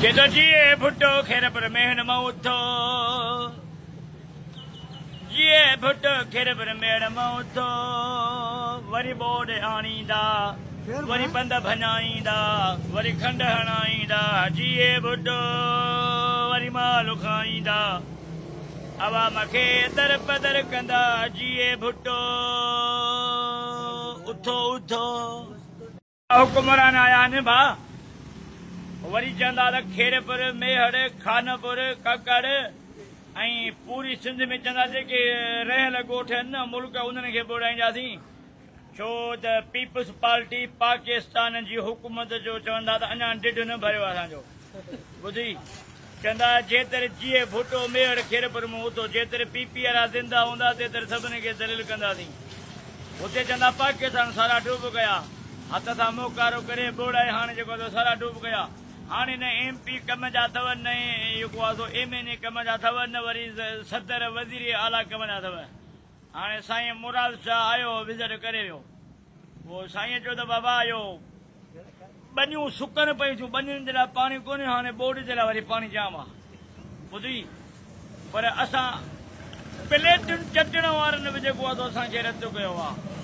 जेतो जिए भुट्टो खेर पर मेहन मऊथो जिए भुट्टो खेर पर मेहन मऊथो वरी बोड आणींदा वरी बंद भञाईंदा वरी खंड हणाईंदा जिए भुट्टो वरी माल खाईंदा अवा मखे दर पदर कंदा जिए भुट्टो उथो उथो हुकुमरान आया ने भा वरी चंदा त खेरपुर मेहर खानपुर ककड़ ऐं पूरी सिंध में चंदा जेके रहियल ॻोठ आहिनि न मुल्क उन्हनि खे ॿोड़ाईंदासीं छो त पीपल्स पार्टी पाकिस्तान जी हुकूमत जो चवंदा त अञा ढिढ न भरियो असांजो ॿुधी चवंदा जेतिरे जीए भुट्टो मेहर खेरपुर में उथो जेतिरे पीपी वारा ज़िंदा हूंदा तेतिरे सभिनी खे दलील कंदासीं हुते चवंदा पाकिस्तान सारा डूब कया हथ सां मोकारो करे ॿोड़ाए हाणे जेको आहे सारा डूब कया हाणे न MP कम जा अथव न जेको आहे सो MNA कम जा अथव न वरी सदर वज़ीर आला कम जा अथव हाणे साईं मुराद शाह आयो विज़िट करे वियो पोइ साईं चयो त बाबा इहो बनियूं सुकनि पयूं थियूं बनियुनि जे लाइ पाणी कोन्हे हाणे बोर्ड जे लाइ वरी पाणी जाम आहे ॿुधी पर असां प्लेटुनि चटण वारनि बि जेको आहे सो असांखे रद्द कयो आहे